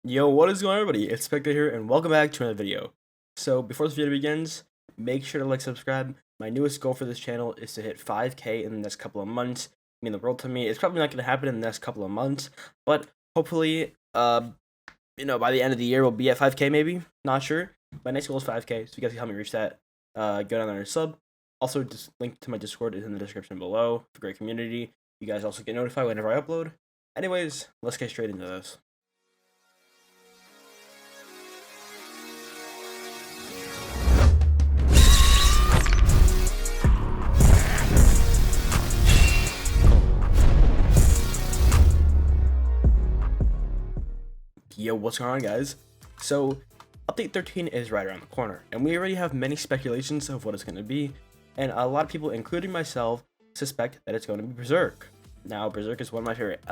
Yo, what is going on, everybody? It's Spectre here, and welcome back to another video. So, before this video begins, make sure to like, subscribe. My newest goal for this channel is to hit 5K in the next couple of months. I mean, the world to me. It's probably not going to happen in the next couple of months, but hopefully, by the end of the year, we'll be at 5K maybe. Not sure. My next goal is 5K, so you guys can help me reach that. Go down there and sub. Also, just link to my Discord is in the description below. It's a great community. You guys also get notified whenever I upload. Anyways, let's get straight into this. Yo, what's going on, guys? So, update 13 is right around the corner, and we already have many speculations of what it's going to be, and a lot of people, including myself, suspect that it's going to be Berserk. Now, Berserk is one of my favorite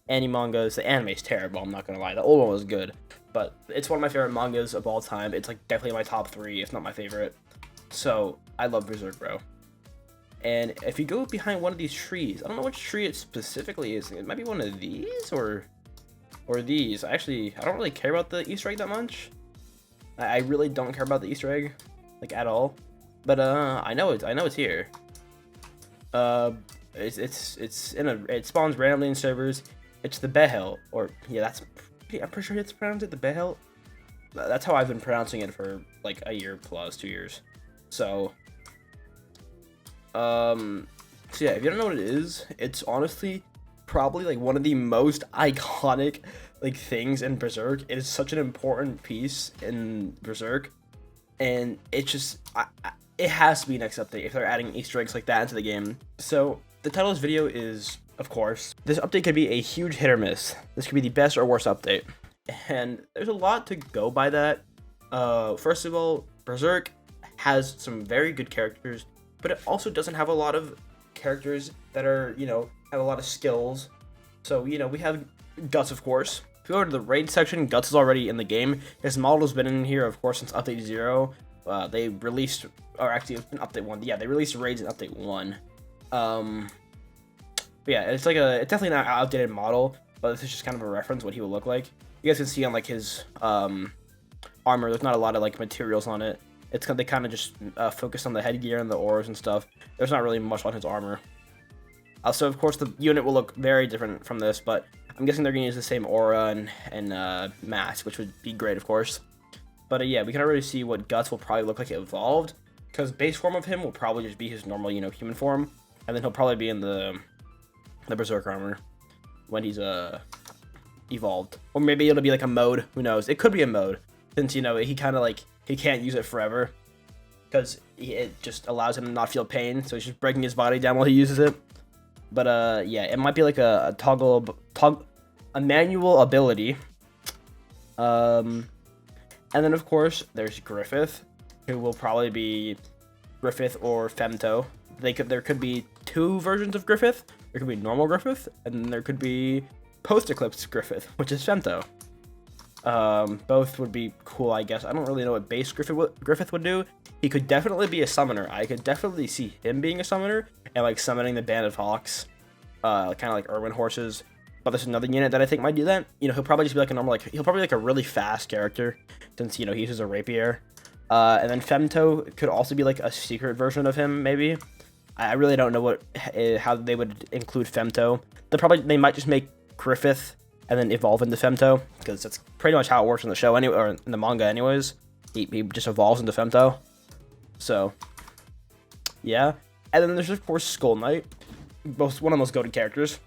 anime mangas. The anime's terrible, I'm not going to lie. The old one was good, but it's one of my favorite mangas of all time. It's like definitely my top 3, if not my favorite. So, I love Berserk, bro. And if you go behind one of these trees, I don't know which tree it specifically is. It might be one of these, or these. Actually, I don't really care about the Easter egg that much. I really don't care about the Easter egg, like, at all. But I know it's here. It spawns randomly in servers. It's the Behel, or yeah, I'm pretty sure it's pronounced the Behel. That's how I've been pronouncing it for like a year plus, 2 years. So yeah, if you don't know what it is, it's honestly probably like one of the most iconic like things in Berserk. It is such an important piece in Berserk, and it just it has to be next update if they're adding Easter eggs like that into the game. So the title of this video is, of course, this update could be a huge hit or miss. This could be the best or worst update, and there's a lot to go by that. First of all, Berserk has some very good characters, but it also doesn't have a lot of characters that are, have a lot of skills. So, we have Guts, of course. If you go to the raid section, Guts is already in the game. His model's been in here, of course, since update 0. They released, or actually, it's been update 1. Yeah, they released raids in update 1. But yeah, it's definitely not an outdated model, but this is just kind of a reference what he will look like. You guys can see on like his armor, there's not a lot of like materials on it. They kind of just focus on the headgear and the ores and stuff. There's not really much on his armor. Also, of course, the unit will look very different from this, but I'm guessing they're going to use the same aura and mask, which would be great, of course. But yeah, we can already see what Guts will probably look like evolved, because base form of him will probably just be his normal, human form, and then he'll probably be in the Berserk armor when he's evolved. Or maybe it'll be like a mode, who knows. It could be a mode, since, he kind of like, he can't use it forever, because it just allows him to not feel pain, so he's just breaking his body down while he uses it. But yeah, it might be like a manual ability. And then of course there's Griffith, who will probably be Griffith or Femto. There could be 2 versions of Griffith. There could be normal Griffith, and then there could be post-eclipse Griffith, which is Femto. Both would be cool, I guess. I don't really know what base Griffith would do. He could definitely be a summoner. I could definitely see him being a summoner and like summoning the Band of Hawks, kind of like Erwin horses. But there's another unit that I think might do that. He'll probably just be like a normal, he'll probably be like a really fast character, since he uses a rapier. And then Femto could also be like a secret version of him, maybe. I really don't know how they would include Femto. They might just make Griffith and then evolve into Femto, because that's pretty much how it works in the show anyway, or in the manga anyways. He just evolves into Femto. So yeah. And then there's of course Skull Knight, one of the most goated characters.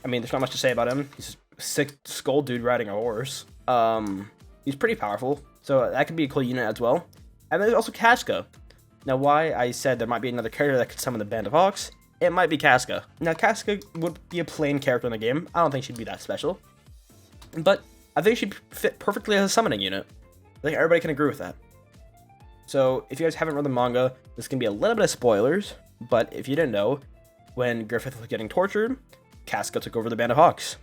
I mean, there's not much to say about him. He's a sick skull dude riding a horse. He's pretty powerful, so that could be a cool unit as well. And then there's also Casca. Now, why I said there might be another character that could summon the Band of Hawks, it might be Casca. Now, Casca would be a plain character in the game. I don't think she'd be that special, but I think she'd fit perfectly as a summoning unit. I think everybody can agree with that. So, if you guys haven't read the manga, this can be a little bit of spoilers, but if you didn't know, when Griffith was getting tortured, Casca took over the Band of Hawks.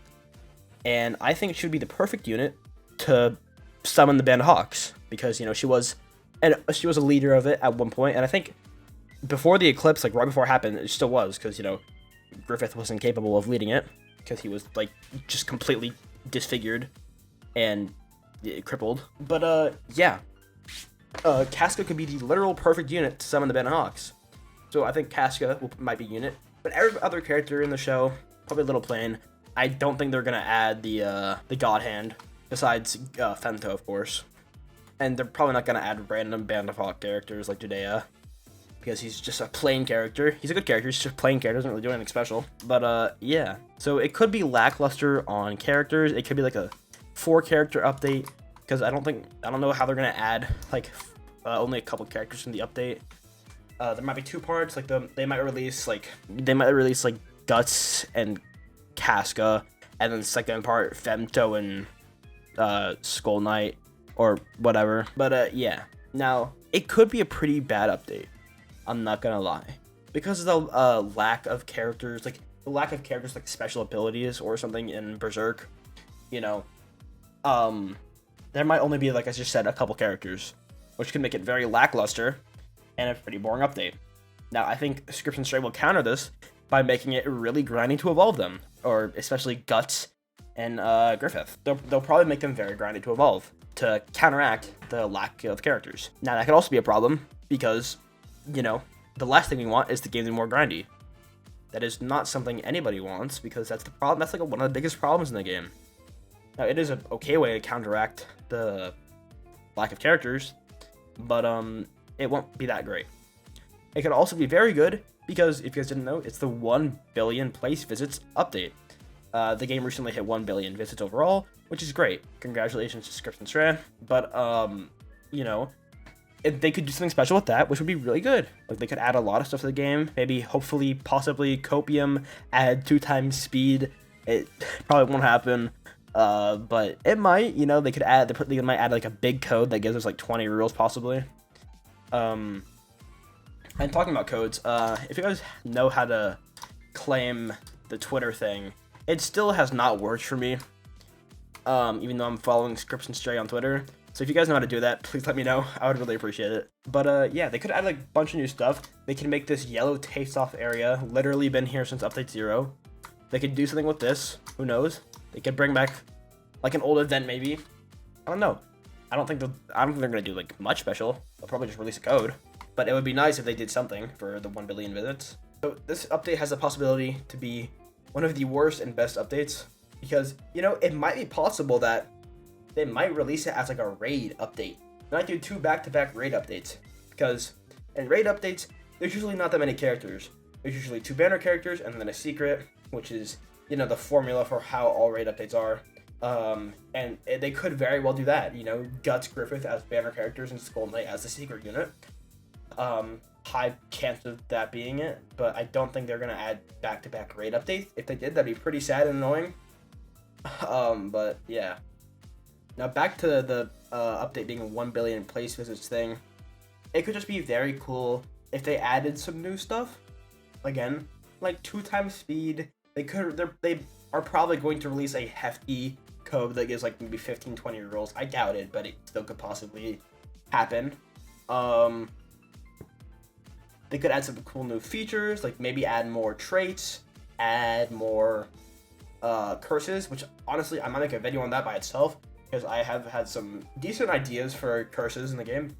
And I think she would be the perfect unit to summon the Band of Hawks, because, she was a leader of it at one point, and I think before the eclipse, like right before it happened, it still was, because, Griffith wasn't capable of leading it, because he was, like, just completely disfigured. and crippled. But yeah, Casca could be the literal perfect unit to summon the Band of Hawks. So I think Casca might be unit, but every other character in the show probably a little plain. I don't think they're gonna add the God Hand besides Femto, of course, and they're probably not gonna add random Band of Hawk characters like Judea, because he's just a plain character. He's a good character, he's just a plain character, doesn't really do anything special. But yeah, so it could be lackluster on characters. It could be like a 4-character update, because I don't know how they're gonna add like only a couple characters in the update. There might be 2 parts, like they might release like Guts and Casca, and then the second part Femto and Skull Knight or whatever. But yeah, now it could be a pretty bad update, I'm not gonna lie, because of the lack of characters, like special abilities or something in Berserk. You know, there might only be, like I just said, a couple characters, which can make it very lackluster and a pretty boring update. Now, I think Scripts and Stray will counter this by making it really grindy to evolve them, or especially Guts and Griffith. They'll probably make them very grindy to evolve to counteract the lack of characters. Now, that could also be a problem because, you know, the last thing we want is the game to be more grindy. That is not something anybody wants, because that's the problem. That's like one of the biggest problems in the game. Now, it is an okay way to counteract the lack of characters, but it won't be that great. It could also be very good because, if you guys didn't know, it's the 1 billion place visits update. The game recently hit 1 billion visits overall, which is great. Congratulations to Scripts and Stray. But you know, if they could do something special with that, which would be really good. Like, they could add a lot of stuff to the game. Maybe, hopefully, possibly Copium, add 2 times speed. It probably won't happen. But it might, you know, they might add like a big code that gives us like 20 rules possibly. And talking about codes, if you guys know how to claim the Twitter thing, it still has not worked for me. Even though I'm following Scripts and Stray on Twitter. So if you guys know how to do that, please let me know. I would really appreciate it. But yeah, they could add like a bunch of new stuff. They can make this yellow taste-off area literally been here since update 0. They could do something with this. Who knows? They could bring back like an old event maybe. I don't know. I don't think they're gonna do like much special. They'll probably just release a code. But it would be nice if they did something for the 1 billion visits. So this update has the possibility to be one of the worst and best updates, because, you know, it might be possible that they might release it as like a raid update. They might do 2 back-to-back raid updates, because in raid updates, there's usually not that many characters. There's usually 2 banner characters and then a secret, which is, you know, the formula for how all raid updates are. And they could very well do that, you know, Guts, Griffith as banner characters and Skull Knight as the secret unit. High chance of that being it, but I don't think they're gonna add back-to-back raid updates. If they did, that'd be pretty sad and annoying. But yeah. Now back to the update being a 1 billion place visits thing. It could just be very cool if they added some new stuff. Again, like 2 times speed. They are probably going to release a hefty code that gives like maybe 15-20 rolls. I doubt it, but it still could possibly happen. They could add some cool new features, like maybe add more traits, add more curses, which honestly I might make a video on that by itself, because I have had some decent ideas for curses in the game,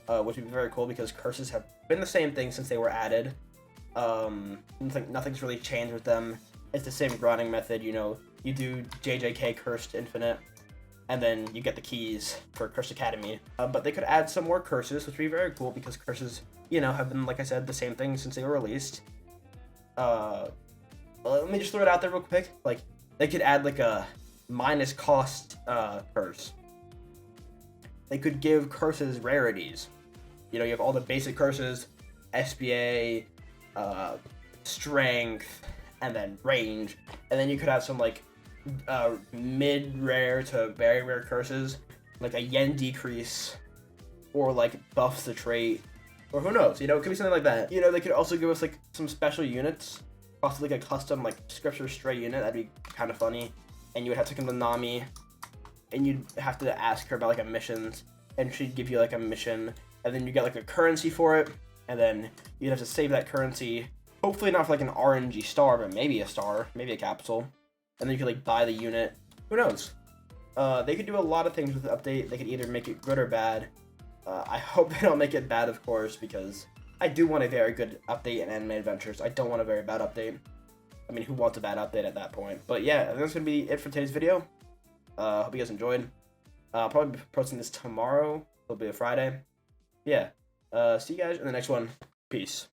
which would be very cool because curses have been the same thing since they were added. Nothing's really changed with them. It's the same grinding method, you know, you do JJK Cursed Infinite, and then you get the keys for Cursed Academy. But they could add some more curses, which would be very cool because curses, you know, have been, like I said, the same thing since they were released. Let me just throw it out there real quick. Like, they could add like a minus cost curse. They could give curses rarities. You know, you have all the basic curses, SBA, strength, and then range, and then you could have some like mid-rare to very rare curses, like a yen decrease, or like buffs the trait, or who knows, you know, it could be something like that. You know, they could also give us like some special units, possibly like a custom like Scripts and Stray unit. That'd be kind of funny. And you would have to come to Nami, and you'd have to ask her about like a missions, and she'd give you like a mission, and then you get like a currency for it, and then you'd have to save that currency. Hopefully not for like an RNG star, but maybe a star, maybe a capsule. And then you could like buy the unit. Who knows? They could do a lot of things with the update. They could either make it good or bad. I hope they don't make it bad, of course, because I do want a very good update in Anime Adventures. I don't want a very bad update. I mean, who wants a bad update at that point? But yeah, I think that's going to be it for today's video. Hope you guys enjoyed. I'll probably be posting this tomorrow. It'll be a Friday. Yeah. See you guys in the next one. Peace.